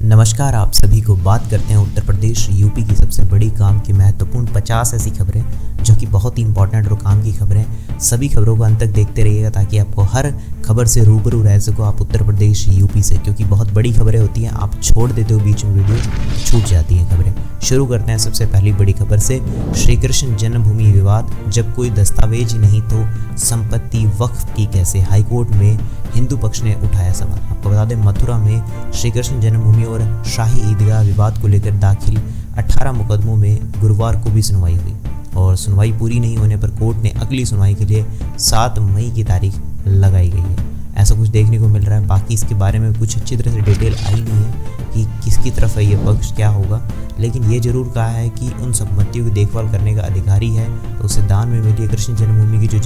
नमस्कार, आप सभी को बात करते हैं उत्तर प्रदेश यूपी की सबसे बड़ी काम की महत्वपूर्ण 50 ऐसी खबरें जो कि बहुत ही इंपॉर्टेंट और काम की खबरें। सभी खबरों को अंत तक देखते रहिएगा ताकि आपको हर खबर से रूबरू रह सको आप उत्तर प्रदेश यूपी से, क्योंकि बहुत बड़ी खबरें होती हैं। आप छोड़ देते हो बीच में वीडियो, छूट जाती हैं खबरें। शुरू करते हैं सबसे पहली बड़ी खबर से। श्री कृष्ण जन्मभूमि विवाद, जब कोई दस्तावेज नहीं तो संपत्ति वक्फ की कैसे, हाईकोर्ट में हिंदू पक्ष ने उठाया सवाल। आपको बता दें, मथुरा में श्री कृष्ण जन्मभूमि और शाही ईदगाह विवाद को लेकर दाखिल 18 मुकदमों में गुरुवार को भी सुनवाई हुई और सुनवाई पूरी नहीं होने पर कोर्ट ने अगली सुनवाई के लिए 7 मई की तारीख लगाई गई है। ऐसा कुछ देखने को मिल रहा है। बाकी इसके बारे में कुछ अच्छी तरह से डिटेल आई नहीं है कि किसकी तरफ है ये पक्ष, क्या होगा, लेकिन ये जरूर कहा है कि उन संपत्तियों की देखभाल करने का अधिकारी है तो उसे दान में मिली है। कृष्ण जन्मभूमि की जो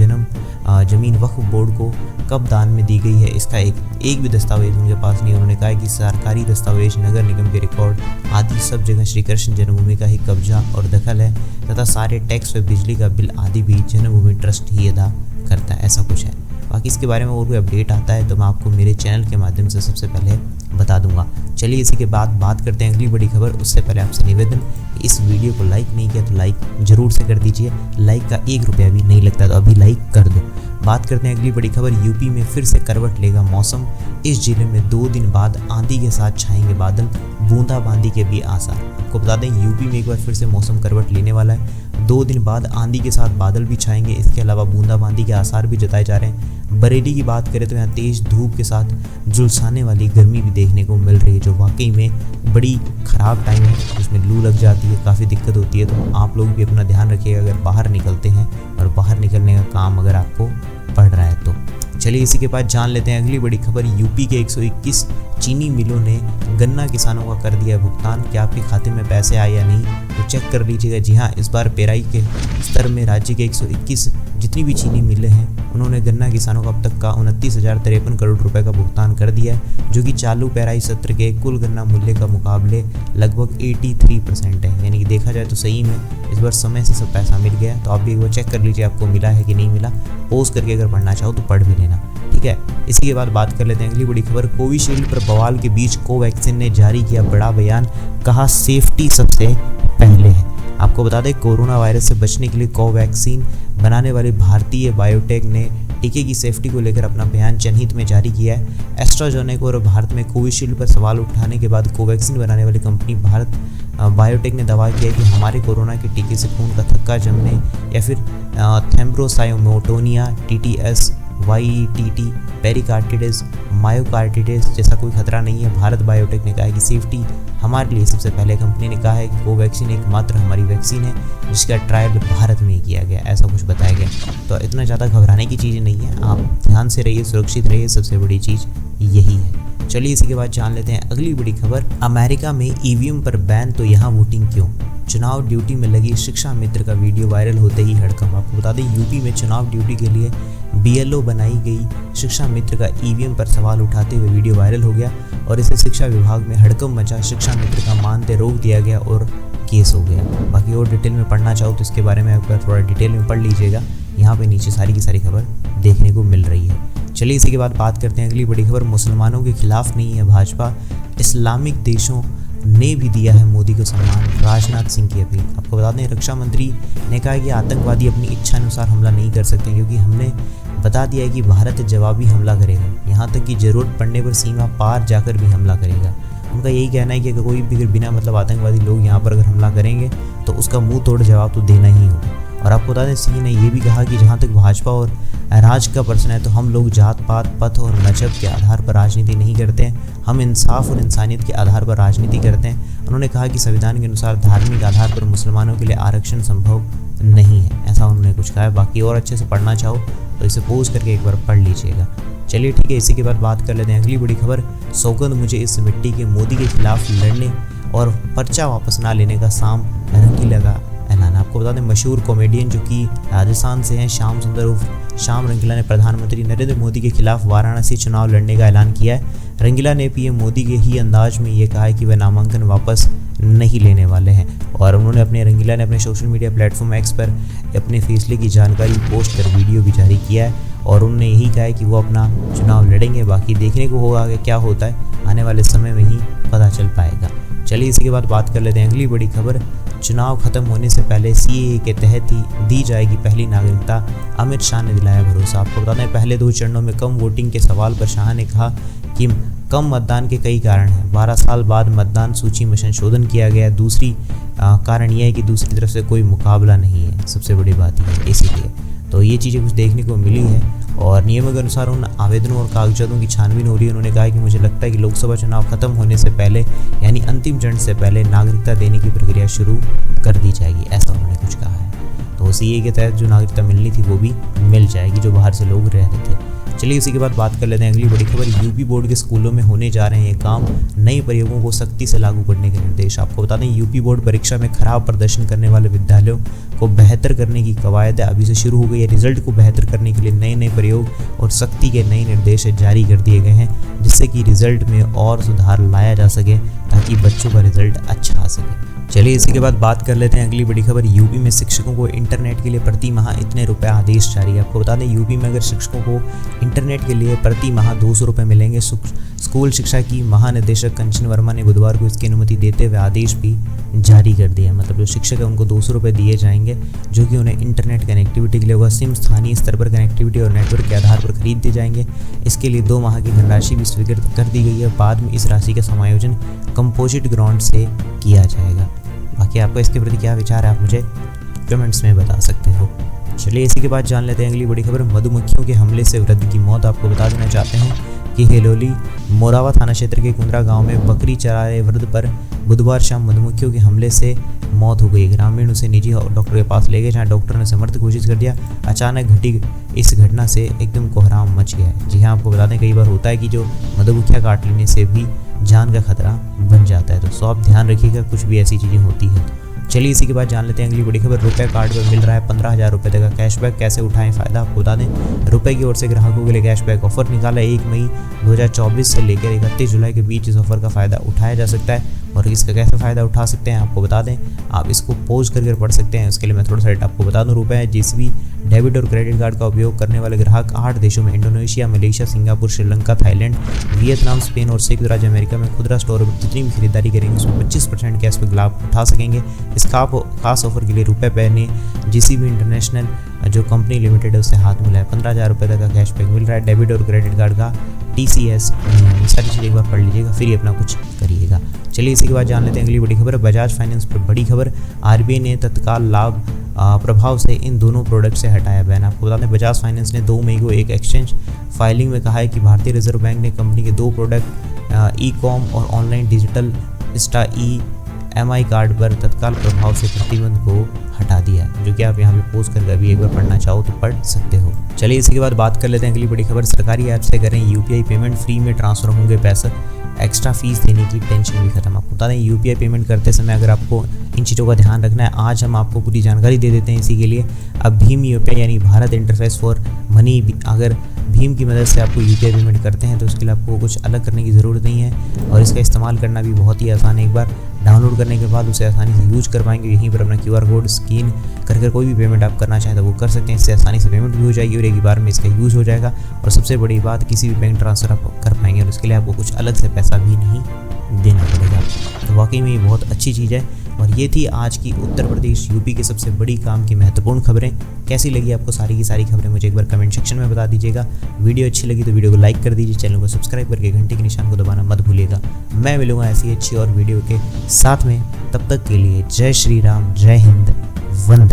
जमीन वक्फ बोर्ड को कब दान में दी गई है, इसका एक भी दस्तावेज उनके पास नहीं है। उन्होंने कहा है कि सरकारी दस्तावेज, नगर निगम के रिकॉर्ड आदि सब जगह श्री कृष्ण जन्मभूमि का ही कब्जा और दखल है तथा सारे टैक्स व बिजली का बिल आदि भी जन्मभूमि ट्रस्ट ही अदा करता है। ऐसा कुछ है। बाकी इसके बारे में और कोई अपडेट आता है तो मैं आपको मेरे चैनल के माध्यम से सबसे पहले बता दूंगा। चलिए इसी के बाद बात करते हैं अगली बड़ी खबर। उससे पहले आपसे निवेदन, इस वीडियो को लाइक नहीं किया तो लाइक जरूर से कर दीजिए। लाइक का 1 रुपया भी नहीं लगता तो अभी लाइक कर दो। बात करते हैं अगली बड़ी खबर। यूपी में फिर से करवट लेगा मौसम, इस जिले में 2 दिन बाद आंधी के साथ छाएंगे बादल, बूंदाबांदी के भी आसार। आपको बता दें, यूपी में एक बार फिर से मौसम करवट लेने वाला है। 2 दिन बाद आंधी के साथ बादल भी छाएंगे। इसके अलावा बूंदाबांदी के आसार भी जताए जा रहे हैं। बरेली की बात करें तो यहाँ तेज धूप के साथ झुलसाने वाली गर्मी भी देखने को मिल रही है, जो वाकई में बड़ी ख़राब टाइम है, जिसमें लू लग जाती है, काफ़ी दिक्कत होती है। तो आप लोग भी अपना ध्यान रखिएगा अगर बाहर निकलते हैं और बाहर निकलने का काम अगर आपको पड़ रहा है तो। चलिए इसी के बाद जान लेते हैं अगली बड़ी खबर। यूपी के 121 चीनी मिलों ने गन्ना किसानों का कर दिया भुगतान। क्या आपके खाते में पैसे आए या नहीं तो चेक कर लीजिएगा। जी हाँ, इस बार पेराई के स्तर में राज्य के 121 जितनी भी चीनी मिलें हैं उन्होंने गन्ना किसानों को अब तक का 29,053 करोड़ रुपए का भुगतान कर दिया है, जो कि चालू पेराई सत्र के कुल गन्ना मूल्य का मुकाबले लगभग 83% है। यानी कि देखा जाए तो सही में इस बार समय से सब पैसा मिल गया। तो आप भी एक बार चेक कर लीजिए आपको मिला है कि नहीं मिला। पोज करके अगर पढ़ना चाहो तो पढ़ भी लेना, ठीक है। इसी के बाद बात कर लेते हैं अगली बड़ी खबर। कोविशील्ड पर बवाल के बीच कोवैक्सीन ने जारी किया बड़ा बयान, कहा सेफ्टी सबसे पहले है। आपको बता दें, कोरोना वायरस से बचने के लिए कोवैक्सीन बनाने वाली भारतीय बायोटेक ने टीके की सेफ्टी को लेकर अपना बयान जनहित में जारी किया है। एस्ट्राजेनेका और भारत में कोविशील्ड पर सवाल उठाने के बाद कोवैक्सीन बनाने वाली कंपनी भारत बायोटेक ने दावा किया कि हमारे कोरोना के टीके से खून का थक्का जमने या फिर थ्रोम्बोसाइटोमेगालोनिया, TTS, YTT, पेरिकार्डिटिस, मायोकार्डिटिस जैसा कोई खतरा नहीं है। भारत बायोटेक ने कहा है कि सेफ्टी हमारे लिए सबसे पहले। कंपनी ने कहा है कि कोवैक्सीन एकमात्र हमारी वैक्सीन है जिसका ट्रायल भारत में ही किया गया, ऐसा कुछ बताया गया। तो इतना ज़्यादा घबराने की चीज़ नहीं है, आप ध्यान से रहिए, सुरक्षित रहिए, सबसे बड़ी चीज़ यही है। चलिए इसी के बाद जान लेते हैं अगली बड़ी खबर। अमेरिका में EVM पर बैन तो यहाँ वोटिंग क्यों, चुनाव ड्यूटी में लगी शिक्षा मित्र का वीडियो वायरल होते ही हड़कंप। आपको बता दें, यूपी में चुनाव ड्यूटी के लिए BLO बनाई गई शिक्षा मित्र का EVM पर सवाल उठाते हुए वीडियो वायरल हो गया और इसे शिक्षा विभाग में हड़कंप मचा। शिक्षा मित्र का मानदेय रोक दिया गया और केस हो गया। बाकी और डिटेल में पढ़ना चाहो तो इसके बारे में एक बार थोड़ा डिटेल में पढ़ लीजिएगा। यहाँ पे नीचे सारी की सारी खबर देखने को मिल रही है। चलिए इसी के बाद बात करते हैं अगली बड़ी खबर। मुसलमानों के खिलाफ नहीं है भाजपा, इस्लामिक देशों ने भी दिया है मोदी को सम्मान, राजनाथ सिंह की अपील। आपको बता दें, रक्षा मंत्री ने कहा कि आतंकवादी अपनी इच्छा अनुसार हमला नहीं कर सकते, क्योंकि हमने बता दिया है कि भारत जवाबी हमला करेगा, यहाँ तक कि जरूरत पड़ने पर सीमा पार जाकर भी हमला करेगा। उनका यही कहना है कि अगर कोई भी बिना मतलब आतंकवादी लोग यहाँ पर अगर हमला करेंगे तो उसका मुंह तोड़ जवाब तो देना ही होगा। और आपको बता दें, सिंह ने यह भी कहा कि जहाँ तक भाजपा और राज का प्रश्न है तो हम लोग जात पात, पथ और मजहब के आधार पर राजनीति नहीं करते हैं, हम इंसाफ और इंसानियत के आधार पर राजनीति करते हैं। उन्होंने कहा कि संविधान के अनुसार धार्मिक आधार पर मुसलमानों के लिए आरक्षण संभव नहीं है, ऐसा उन्होंने कुछ कहा है। बाकी और अच्छे से पढ़ना चाहो तो इसे पोज करके एक बार पढ़ लीजिएगा। चलिए ठीक है, इसी के बाद बात कर लेते हैं अगली बड़ी खबर। सौगंध मुझे इस मिट्टी के, मोदी के खिलाफ लड़ने और पर्चा वापस ना लेने का साम रंगीला का ऐलान। आपको बता दें, मशहूर कॉमेडियन जो कि राजस्थान से हैं, श्याम सुंदर उर्फ श्याम रंगीला ने प्रधानमंत्री नरेंद्र मोदी के खिलाफ वाराणसी चुनाव लड़ने का ऐलान किया है। रंगीला ने PM मोदी के ही अंदाज में ये कहा है कि वह नामांकन वापस नहीं लेने वाले हैं। और उन्होंने रंगीला ने अपने सोशल मीडिया प्लेटफॉर्म एक्स पर अपने फैसले की जानकारी पोस्ट कर वीडियो भी जारी किया है और उन्होंने यही कहा है कि वो अपना चुनाव लड़ेंगे। बाकी देखने को होगा कि क्या होता है, आने वाले समय में ही पता चल पाएगा। चलिए इसी के बाद बात कर लेते हैं अगली बड़ी खबर। चुनाव खत्म होने से पहले सीएए के तहत ही दी जाएगी पहली नागरिकता, अमित शाह ने दिलाया भरोसा। आपको बता दें पहले 2 चरणों में कम वोटिंग के सवाल पर शाह ने कहा कि कम मतदान के कई कारण हैं। 12 साल बाद मतदान सूची में संशोधन किया गया। दूसरी कारण यह है कि दूसरी तरफ से कोई मुकाबला नहीं है, सबसे बड़ी बात यह है। इसीलिए तो ये चीज़ें कुछ देखने को मिली है और नियमों के अनुसार उन आवेदनों और कागजातों की छानबीन हो रही है। उन्होंने कहा कि मुझे लगता है कि लोकसभा चुनाव खत्म होने से पहले यानी अंतिम चरण से पहले नागरिकता देने की प्रक्रिया शुरू कर दी जाएगी, ऐसा उन्होंने कुछ कहा है। तो सीए के तहत जो नागरिकता मिलनी थी वो भी मिल जाएगी जो बाहर से लोग रह रहे थे। चलिए इसी के बाद बात कर लेते हैं अगली बड़ी खबर। यूपी बोर्ड के स्कूलों में होने जा रहे हैं ये काम, नए प्रयोगों को सख्ती से लागू करने के निर्देश। आपको बता दें यूपी बोर्ड परीक्षा में खराब प्रदर्शन करने वाले विद्यालयों को बेहतर करने की कवायद अभी से शुरू हो गई है। रिजल्ट को बेहतर करने के लिए नए प्रयोग और सख्ती के नए निर्देश जारी कर दिए गए हैं, जिससे कि रिजल्ट में और सुधार लाया जा सके ताकि बच्चों का रिजल्ट अच्छा आ सके। चलिए इसी के बाद बात कर लेते हैं अगली बड़ी खबर। यूपी में शिक्षकों को इंटरनेट के लिए प्रति माह इतने रुपए आदेश जारी है। आपको बता दें यूपी में अगर शिक्षकों को इंटरनेट के लिए प्रति माह 200 रुपये मिलेंगे। स्कूल शिक्षा की महानिदेशक कंचन वर्मा ने बुधवार को इसकी अनुमति देते हुए आदेश भी जारी कर दिया। मतलब जो शिक्षक है उनको 200 रुपये दिए जाएंगे, जो कि उन्हें इंटरनेट कनेक्टिविटी के लिए होगा। सिम स्थानीय स्तर पर कनेक्टिविटी और नेटवर्क के आधार पर खरीद दिए जाएंगे। इसके लिए 2 माह की धनराशि भी स्वीकृत कर दी गई है। बाद में इस राशि का समायोजन कंपोजिट ग्रांट से किया जाएगा। बाकी आपको इसके प्रति क्या विचार है, आप मुझे कमेंट्स में बता सकते हो। चलिए इसी के बाद जान लेते हैं अगली बड़ी खबर। मधुमक्खियों के हमले से वृद्ध की मौत। आपको बता देना चाहते हैं कि हिलोली मोरावा थाना क्षेत्र के कुंद्रा गांव में बकरी चरा रहे वृद्ध पर बुधवार शाम मधुमक्खियों के हमले से मौत हो गई। ग्रामीण उसे निजी डॉक्टर के पास ले गए, जहां डॉक्टर ने उसे मृत घोषित कर दिया। अचानक घटी इस घटना से एकदम कोहराम मच गया है। जी हाँ, आपको बता दें कई बार होता है कि जो मधुमक्खियां काट लेने से भी जान का खतरा बन जाता है, तो आप ध्यान रखिएगा, कुछ भी ऐसी चीज़ें होती हैं। चलिए इसी के बाद जान लेते हैं अगली बड़ी खबर। रुपए कार्ड पर मिल रहा है 15,000 रुपये तक का कैशबैक, कैसे उठाएं फ़ायदा। आपको बता दें रुपए की ओर से ग्राहकों के लिए कैशबैक ऑफर निकाला है। 1 मई 2024 से लेकर 31 जुलाई के बीच इस ऑफर का फ़ायदा उठाया जा सकता है। और इसका कैसे फ़ायदा उठा सकते हैं आपको बता दें, आप इसको पॉज करके पढ़ सकते हैं। उसके लिए मैं थोड़ा सा रेट आपको बता दूं। रुपए जिसभी डेबिट और क्रेडिट कार्ड का उपयोग करने वाले ग्राहक 8 देशों में Indonesia, Malaysia, Singapore, Sri Lanka, Thailand, Vietnam, Spain और संयुक्त राज्य अमेरिका में खुदरा स्टोर पर जितनी भी खरीदारी करेंगे उसमें 25% कैशबैक लाभ उठा सकेंगे। इस खास ऑफर के लिए रुपए पे ने जीसीबी इंटरनेशनल जो कंपनी लिमिटेड है उससे हाथ मिला है। 15,000 रुपये तक का कैशबैक मिल रहा है। डेबिट और क्रेडिट कार्ड का TCS ये सारी चीज़ें एक बार पढ़ लीजिएगा, फिर ही अपना कुछ करिएगा। चलिए इसी के बाद जान लेते हैं अगली बड़ी खबर। बजाज फाइनेंस पर बड़ी खबर। RBI ने तत्काल लाभ प्रभाव से इन दोनों प्रोडक्ट से हटाया बैन। आपको बता दें बजाज फाइनेंस ने 2 मई को एक एक्सचेंज फाइलिंग में कहा है कि भारतीय रिजर्व बैंक ने कंपनी के 2 प्रोडक्ट ई-कॉम और ऑनलाइन डिजिटल स्टा EMI कार्ड पर तत्काल प्रभाव से प्रतिबंध को हटा दिया, जो कि आप यहाँ पे पोस्ट करके अभी एक बार पढ़ना चाहो तो पढ़ सकते हो। चलिए इसी के बाद बात कर लेते हैं अगली बड़ी खबर। सरकारी ऐप से करें UPI पेमेंट, फ्री में ट्रांसफर होंगे पैसे, एक्स्ट्रा फीस देने की टेंशन भी खत्म। आपको बता दें UPI पेमेंट करते समय अगर आपको इन चीज़ों का ध्यान रखना है, आज हम आपको पूरी जानकारी दे देते हैं इसी के लिए। अब भीम UPI यानी भारत इंटरफेस फॉर मनी, अगर भीम की मदद से आपको UPI पेमेंट करते हैं तो उसके लिए आपको कुछ अलग करने की ज़रूरत नहीं है और इसका इस्तेमाल करना भी बहुत ही आसान है। एक बार डाउनलोड करने के बाद उसे आसानी से यूज कर पाएंगे। यहीं पर अपना QR कोड स्कैन कर कोई भी पेमेंट आप करना चाहें तो वो कर सकते हैं। इससे आसानी से पेमेंट भी हो जाएगी और एक ही बार में इसका यूज़ हो जाएगा। और सबसे बड़ी बात, किसी भी बैंक ट्रांसफ़र आप कर पाएंगे और उसके लिए आपको कुछ अलग से पैसा भी नहीं देना पड़ेगा। तो वाकई में ये बहुत अच्छी चीज़ है। और ये थी आज की उत्तर प्रदेश यूपी के सबसे बड़ी काम की महत्वपूर्ण खबरें। कैसी लगी आपको सारी की सारी खबरें मुझे एक बार कमेंट सेक्शन में बता दीजिएगा। वीडियो अच्छी लगी तो वीडियो को लाइक कर दीजिए, चैनल को सब्सक्राइब करके घंटे के निशान को दबाना मत भूलिएगा। मैं मिलूंगा ऐसी अच्छी और वीडियो के साथ में, तब तक के लिए जय श्री राम, जय हिंद, वंदे।